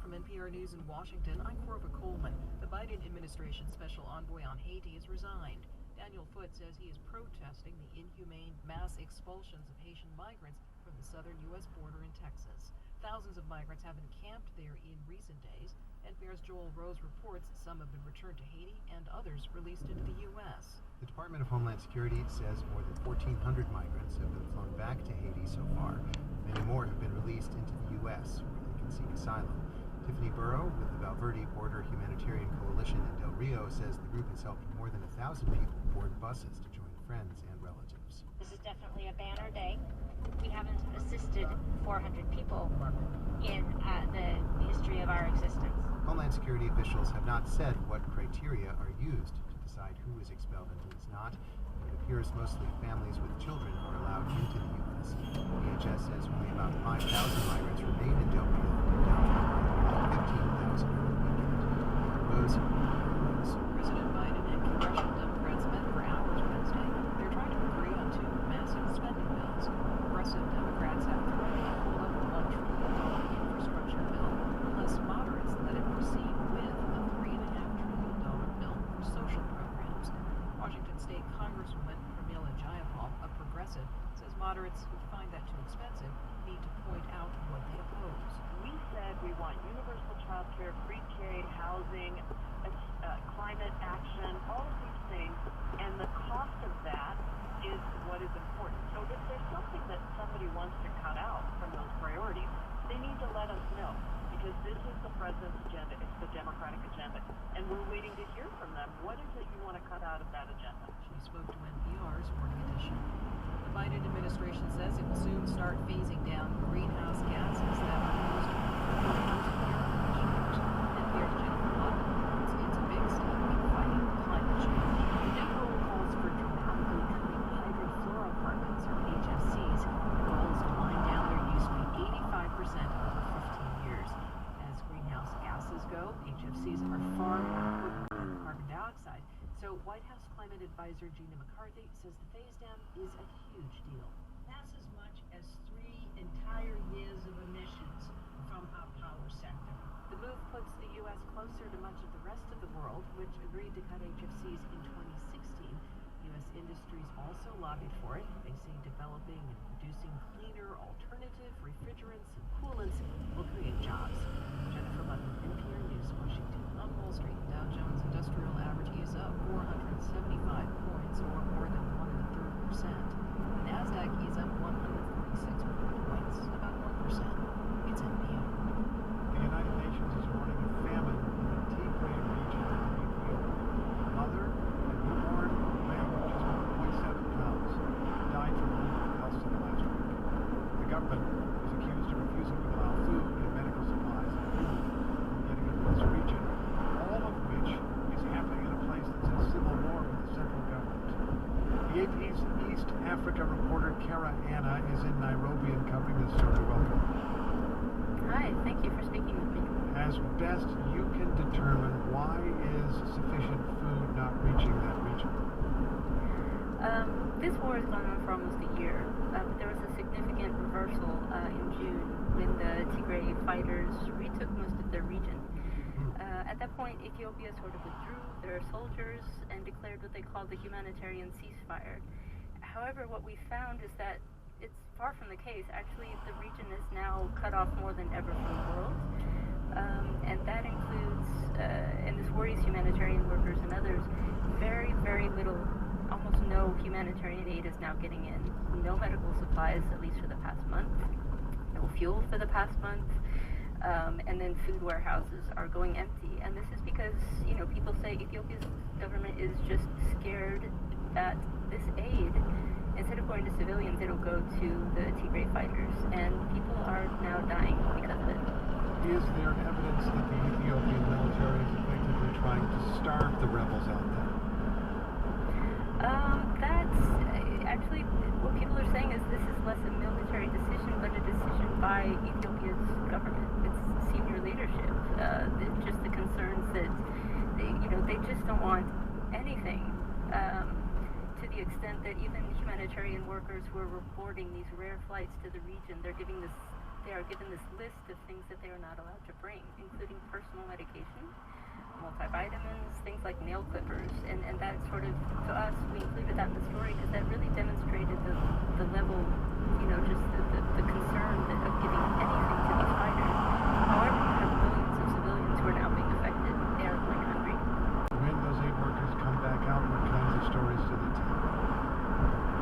from NPR News in Washington, I'm Corva Coleman. The Biden administration's special envoy on Haiti has resigned. Daniel Foote says he is protesting the inhumane mass expulsions of Haitian migrants from the southern U.S. border in Texas. Thousands of migrants have been camped there in recent days. NPR's Joel Rose reports some have been returned to Haiti and others released into the U.S. The Department of Homeland Security says more than 1,400 migrants have been flown back to Haiti so far. Many more have been released into the U.S., where they can seek asylum. Tiffany Burrow with the Valverde Border Humanitarian Coalition in Del Rio says the group has helped more than 1,000 people board buses to join friends and relatives. This is definitely a banner day. We haven't assisted 400 people in the history of our existence. Homeland Security officials have not said what criteria are used to decide who is expelled and who is not. It appears mostly families with children are allowed into the U.S. DHS says only about 5,000 migrants remain in Del Rio, down from about 15,000 over the weekend. Rose. President Biden and congressional Democrats met for hours Wednesday. They're trying to agree on two massive spending bills. Progressive Democrats have threatened to pull up a $1 trillion infrastructure bill unless moderates let it proceed with a $3.5 trillion bill for social programs. Washington State Congresswoman Pramila Jayapal, a progressive, says moderates who find that too expensive need to point out what they oppose. We said we want universal child care, free K, housing, climate action, all of these things, and the cost of that is what is important. So if there's something that somebody wants to cut out from those priorities, they need to let us know, because this is the president's agenda, it's the Democratic agenda, and we're waiting to hear from them. What is it you want to cut out of that agenda? She spoke to NPR's Morning Edition. The Biden administration says it will soon start phasing down greenhouse gases that are used to produce air emissions. NPR's Jennifer Love reports it's a big step in fighting climate change. The new rule calls for dramatically cutting hydrofluorocarbons, or HFCs. The goal is to wind down their use by 85% over 15 years. As greenhouse gases go, HFCs are far more potent than carbon dioxide. So White House Climate Advisor Gina McCarthy says the phase down is a huge deal. That's as much as 3 entire years of emissions from our power sector. The move puts the U.S. closer to much of the rest of the world, which agreed to cut HFCs in 2016. U.S. industries also lobbied for it. They say developing and producing cleaner alternative refrigerants and coolants will create jobs. Jennifer London, NPR News, Washington. On Wall Street, Dow Jones Industrial Average is up 475 points, or more than 1.33%. The Nasdaq is up 146 points, about 1%. It's NPR. The United Nations is warning of famine in the Tigray region of Ethiopia. A mother and newborn lamb of just 1.7 pounds died from hunger less than last week. The government is accused of refusing to allow food and medical supplies and fuel from getting into this region, all of which is happening in a place that's in civil war with the central government. The AP's East Africa reporter Kara Anna is in Nairobi and covering this story. Welcome. Hi, thank you for speaking with me. As best you can determine, why is sufficient food not reaching that region? This war has gone on for almost a year, but there was a significant reversal in June when the Tigray fighters retook most of their region. At that point, Ethiopia sort of withdrew their soldiers and declared what they called the humanitarian ceasefire. However, what we found is that it's far from the case. Actually, the region is now cut off more than ever from the world. And that includes, and this worries humanitarian workers and others, very, very little, almost no humanitarian aid is now getting in. No medical supplies, at least for the past month. No fuel for the past month. And then food warehouses are going empty. And this is because, people say Ethiopia's government is just scared that this aid, instead of going to civilians, it'll go to the Tigray fighters. And people are now dying because of it. Is there evidence that the Ethiopian military is effectively trying to starve the rebels out there? That's actually what people are saying is this is less a military decision, but a decision by Ethiopia's government, its senior leadership. Just the concerns that they just don't want anything. To the extent that even humanitarian workers who are reporting these rare flights to the region, they're giving this they are given this list of things that they are not allowed to bring, including personal medication, multivitamins, things like nail clippers, and that sort of, to us, we included that in the story because that really demonstrated the level, just the concern of giving anything to these fighters. However, you have millions of civilians who are now being affected. They are going hungry. When those aid workers come back out, what kinds of stories do they tell?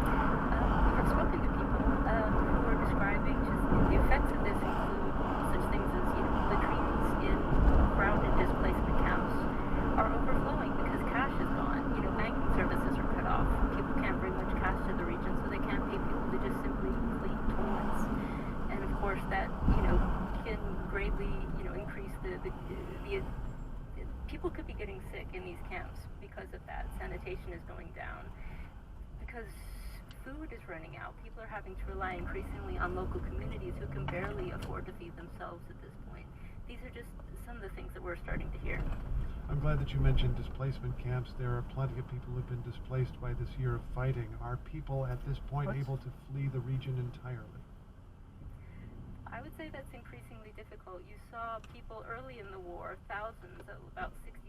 We have spoken to people who are describing just the effects of this include such things as, latrines in crowded displacement camps are overflowing because cash is gone. Banking services are cut off. People can't bring much cash to the region, so they can't pay people to just simply clean toilets. And of course, that can greatly increase the people could be getting sick in these camps because of that. Sanitation is going down because food is running out. People are having to rely increasingly on local communities who can barely afford to feed themselves at this point. These are just some of the things that we're starting to hear. I'm glad that you mentioned displacement camps. There are plenty of people who've been displaced by this year of fighting. Are people at this point able to flee the region entirely? I would say that's increasingly difficult. You saw people early in the war, thousands, about 60,000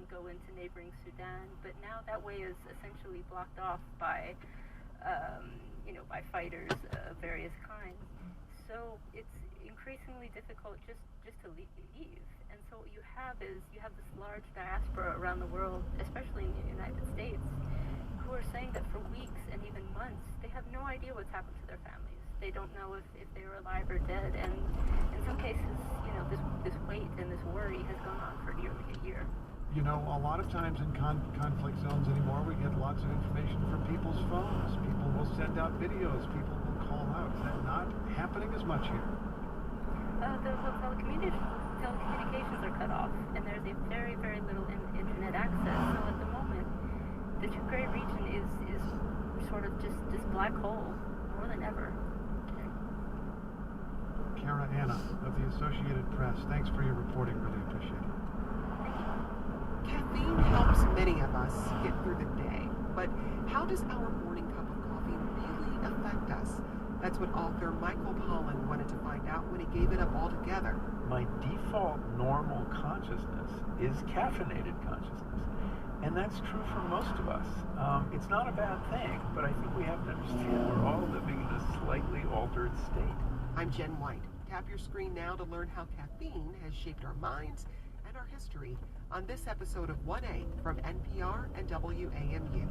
go into neighboring Sudan, but now that way is essentially blocked off by by fighters of various kinds. So it's increasingly difficult just to leave. And so what you have is this large diaspora around the world, especially in the United States, who are saying that for weeks and even months, they have no idea what's happened to their families. They don't know if they were alive or dead. And in some cases, this weight and this worry has gone on for nearly a year. A lot of times in conflict zones anymore, we get lots of information from people's phones. People will send out videos. People will call out. Is that not happening as much here? The telecommunications are cut off, and there's a very, very little internet access. So at the moment, the Tigray region is sort of just this black hole more than ever. Kara Anna of the Associated Press, thanks for your reporting. Really appreciate it. Caffeine helps many of us get through the day, but how does our morning cup of coffee really affect us? That's what author Michael Pollan wanted to find out when he gave it up altogether. My default normal consciousness is caffeinated consciousness, and that's true for most of us. It's not a bad thing, but I think we have to understand we're all living in a slightly altered state. I'm Jen White. Tap your screen now to learn how caffeine has shaped our minds and our history on this episode of 1A from NPR and WAMU.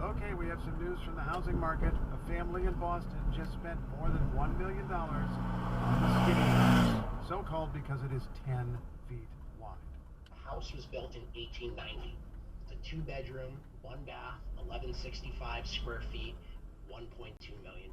Okay, we have some news from the housing market. A family in Boston just spent more than $1 million on the skinny house, so-called because it is 10 feet wide. The house was built in 1890. It's a 2-bedroom, 1-bath, 1165 square feet, $1.2 million.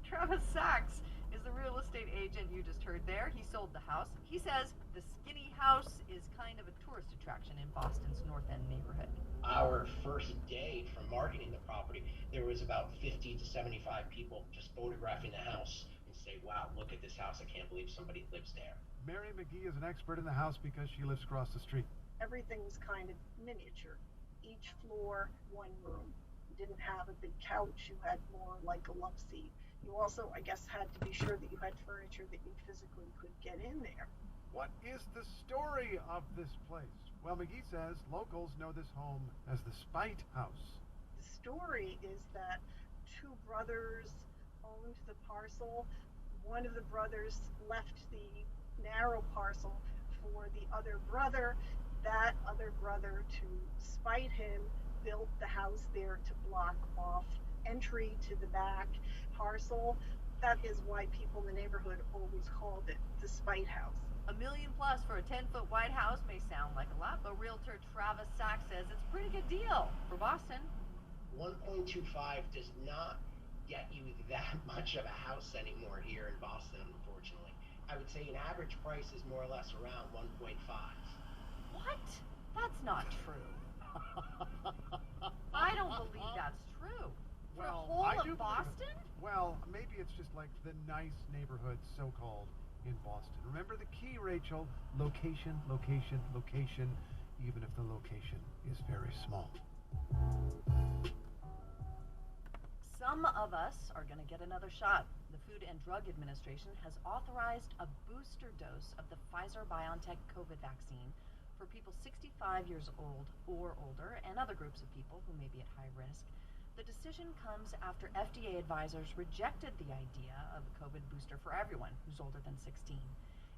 Travis Sachs is the real estate agent you just heard there. He sold the house. He says the skinny house is kind of a tourist attraction in Boston's North End neighborhood. Our first day from marketing the property, there was about 50 to 75 people just photographing the house and say, wow, look at this house. I can't believe somebody lives there. Mary McGee is an expert in the house because she lives across the street. Everything was kind of miniature. Each floor, one room. You didn't have a big couch. You had more like a love seat. You also, I guess, had to be sure that you had furniture that you physically could get in there. What is the story of this place? Well, McGee says locals know this home as the Spite House. The story is that two brothers owned the parcel. One of the brothers left the narrow parcel for the other brother. That other brother, to spite him, built the house there to block off entry to the back parcel. That is why people in the neighborhood always called it the Spite House. $1 million plus for a 10-foot wide house may sound like a lot, but realtor Travis Sachs says it's a pretty good deal for Boston. 1.25 does not get you that much of a house anymore here in Boston, unfortunately. I would say an average price is more or less around 1.5. What? That's not true. I don't believe that's true. For the whole of Boston? Well, maybe it's just like the nice neighborhoods, so-called, in Boston. Remember the key, Rachel: location, location, location, even if the location is very small. Some of us are going to get another shot. The Food and Drug Administration has authorized a booster dose of the Pfizer-BioNTech COVID vaccine for people 65 years old or older and other groups of people who may be at high risk. The decision comes after FDA advisors rejected the idea of a COVID booster for everyone who's older than 16.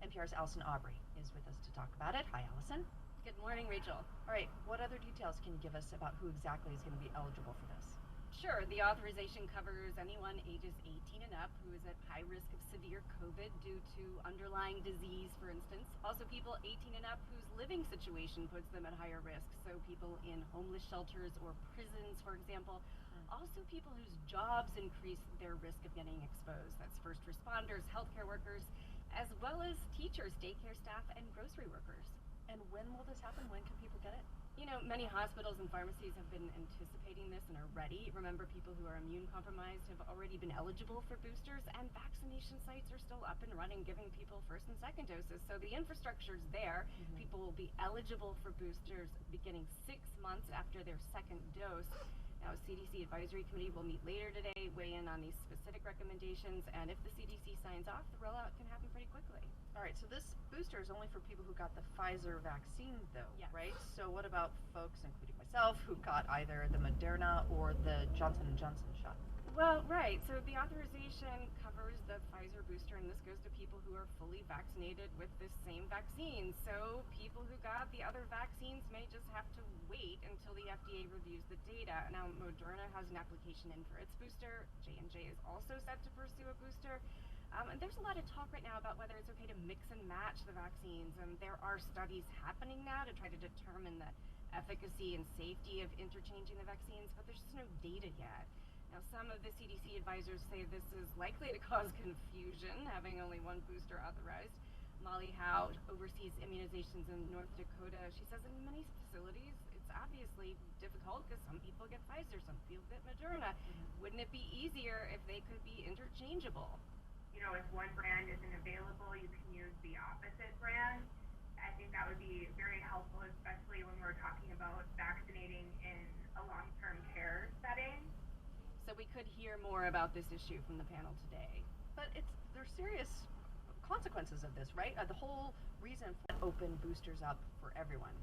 NPR's Allison Aubrey is with us to talk about it. Hi, Allison. Good morning, Rachel. All right, what other details can you give us about who exactly is going to be eligible for this? Sure, the authorization covers anyone ages 18 and up who is at high risk of severe COVID due to underlying disease, for instance. Also, people 18 and up whose living situation puts them at higher risk. So people in homeless shelters or prisons, for example. Also, people whose jobs increase their risk of getting exposed. That's first responders, healthcare workers, as well as teachers, daycare staff, and grocery workers. And when will this happen? When can people get it? You know, many hospitals and pharmacies have been anticipating this and are ready. Remember, people who are immune compromised have already been eligible for boosters, and vaccination sites are still up and running, giving people first and second doses. So the infrastructure's there. People will be eligible for boosters beginning 6 months after their second dose. Now, a CDC advisory committee will meet later today, weigh in on these specific recommendations, and if the CDC signs off, the rollout can happen pretty quickly. All right, so this booster is only for people who got the Pfizer vaccine, though, Yes. right? So what about folks, including myself, who got either the Moderna or the Johnson & Johnson shot? Well, right. So the authorization covers the Pfizer booster, and this goes to people who are fully vaccinated with this same vaccine. So people who got the other vaccines may just have to wait until the FDA reviews the data. Now, Moderna has an application in for its booster. J&J is also set to pursue a booster. And there's a lot of talk right now about whether it's okay to mix and match the vaccines. And there are studies happening now to try to determine the efficacy and safety of interchanging the vaccines, but there's just no data yet. Now, some of the CDC advisors say this is likely to cause confusion, having only one booster authorized. Molly Howe oversees immunizations in North Dakota. She says in many facilities, it's obviously difficult because some people get Pfizer, some people get Moderna. Wouldn't it be easier if they could be interchangeable? You know, if one brand isn't available, you can use the opposite brand. I think that would be very helpful, especially when we're talking about vaccinating in a long-term care setting. So we could hear more about this issue from the panel today. But there's serious consequences of this, right? The whole reason for open boosters up for everyone.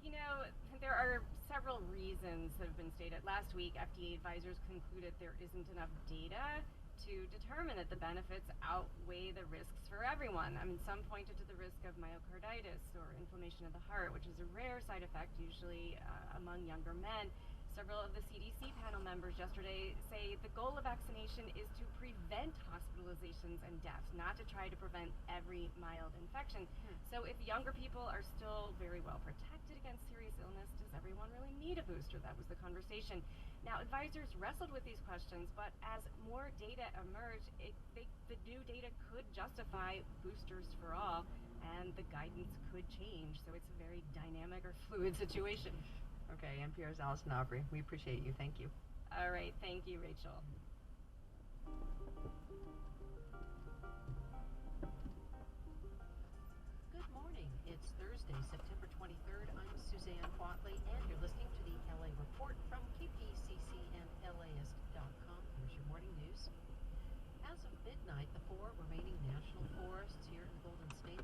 You know, there are several reasons that have been stated. Last week, FDA advisors concluded there isn't enough data to determine that the benefits outweigh the risks for everyone. I mean, some pointed to the risk of myocarditis or inflammation of the heart, which is a rare side effect usually among younger men. Several of the CDC panel members yesterday say the goal of vaccination is to prevent hospitalizations and deaths, not to try to prevent every mild infection. So if younger people are still very well protected against serious illness, does everyone really need a booster? That was the conversation. Now, advisors wrestled with these questions, but as more data emerge, the new data could justify boosters for all, and the guidance could change. So it's a very dynamic or fluid situation. Okay, NPR's Allison Aubrey. We appreciate you. Thank you. All right. Thank you, Rachel. Good morning. It's Thursday, September 23rd. I'm Suzanne Quatley, and you're listening to the LA Report from KPCC and LAist.com. Here's your morning news. As of midnight, the 4 remaining national forests here in the Golden State